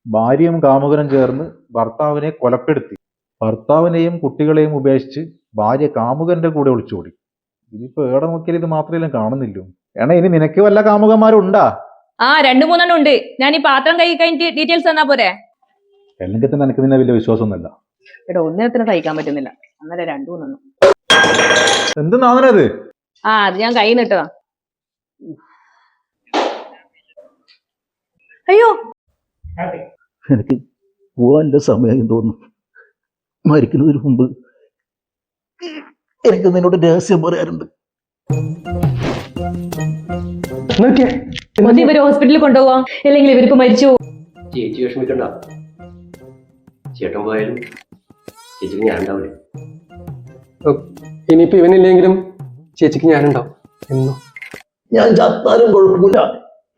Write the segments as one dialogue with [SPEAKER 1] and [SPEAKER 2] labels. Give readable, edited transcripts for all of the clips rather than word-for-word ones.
[SPEAKER 1] ഭാര്യയും കാമുകനും ചേർന്ന് ഭർത്താവിനെ കൊലപ്പെടുത്തി. ഭർത്താവിനെയും കുട്ടികളെയും ഉപേക്ഷിച്ച് ഭാര്യ കാമുകന്റെ കൂടെ ഒളിച്ചോടി. ഇതിപ്പോ എവിടെ നോക്കിയാലും ഇത് മാത്രമേ കാണുന്നില്ലൂ. ഏണ ഇനി നിനക്ക് വല്ല കാമുകന്മാരുണ്ടാ?
[SPEAKER 2] ആ 2-3 ഉണ്ട്. ഞാൻ ഈ പാത്രം കൈ കഴിഞ്ഞിട്ട് ഡീറ്റെയിൽസ് തന്നാ പോരെ?
[SPEAKER 1] അല്ലെങ്കിൽ തന്നെ എനിക്ക് നിന്നെ വലിയ വിശ്വാസമൊന്നുമല്ല.
[SPEAKER 2] എടാ ഒന്നിനത്തിന് സഹിക്കാൻ പറ്റുന്നില്ല, അന്നേരം 2-3.
[SPEAKER 1] എന്ത് നാദനത്?
[SPEAKER 2] അത് ഞാൻ കൈ നിട്ടതാ. അയ്യോ,
[SPEAKER 3] എനിക്ക് പോവാൻ്റെ സമയം തോന്നുന്നു. മരിക്കുന്നതിന് മുമ്പ് എനിക്ക് നിന്നോട് രഹസ്യം പറയാറുണ്ട്.
[SPEAKER 2] ഇവര് ഹോസ്പിറ്റലിൽ കൊണ്ടുപോവാ, അല്ലെങ്കിൽ ഇവരിപ്പോ മരിച്ചു.
[SPEAKER 4] ചേച്ചി വിഷമിക്കണ്ട, ചേട്ടൻ പോയാലും ചേച്ചിക്ക് ഞാനുണ്ടാവില്ലേ?
[SPEAKER 5] ഇനിയിപ്പോ ഇവനില്ലെങ്കിലും ചേച്ചിക്ക് ഞാനുണ്ടാവും എന്നോ.
[SPEAKER 3] ഞാൻ ചത്താലും കുഴപ്പമില്ല,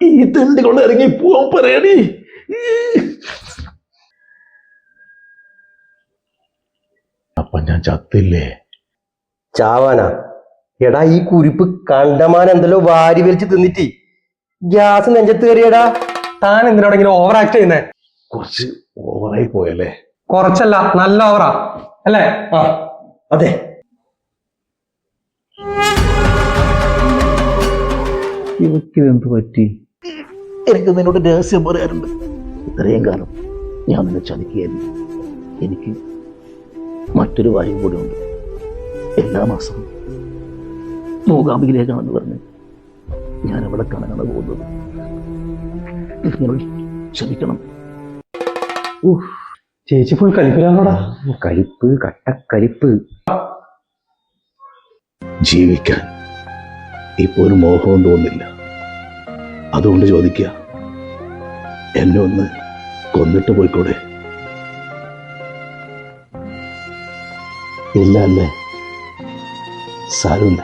[SPEAKER 3] ഈ തെണ്ടി കൊണ്ട് ഇറങ്ങി പോവാൻ പറയണേ. അപ്പൊ ഞാൻ ചത്തില്ലേ?
[SPEAKER 4] ചാവാനാ? എടാ ഈ കുരിപ്പ് കണ്ടമാനം എന്തല്ലോ വാരി വലിച്ച് തിന്നിട്ട് ഗ്യാസ് നെഞ്ചത്ത് കയറിയടാ.
[SPEAKER 5] താൻ എന്തിനോടെങ്കിലും ഓവർ ആക്ട് ചെയ്യുന്നേ?
[SPEAKER 3] കുറച്ച് ഓവറായി പോയല്ലേ?
[SPEAKER 5] കുറച്ചല്ല, നല്ല ഓവറാ അല്ലേ?
[SPEAKER 4] ആ അതെ.
[SPEAKER 3] ഇവക്കിതെന്ത് പറ്റി? എനിക്ക് നിന്നോട് രഹസ്യം പറയാറുണ്ട്. ഇത്രയും കാലം ഞാൻ നിന്നെ ചതിക്കുകയായിരുന്നു. എനിക്ക് മറ്റൊരു കാര്യം കൂടെ ഉണ്ട്. എല്ലാ മാസവും മൂകാംബികയിലേക്കാണെന്ന് പറഞ്ഞ് ഞാൻ അവിടെ കാണാനാണ് പോകുന്നത്. നിങ്ങളോട് ക്ഷമിക്കണം.
[SPEAKER 5] ചേച്ചി പോയി കലിപ്പിലാണോടാ?
[SPEAKER 4] കലിപ്പ്, കട്ടക്കലിപ്പ്.
[SPEAKER 3] ജീവിക്കാൻ ഇപ്പൊ ഒരു മോഹവും തോന്നില്ല. അതുകൊണ്ട് ചോദിക്കുക, എന്നെ ഒന്ന് കൊന്നിട്ട് പോയിക്കൂടെ? ഇല്ല അല്ലേ? സാരമില്ല.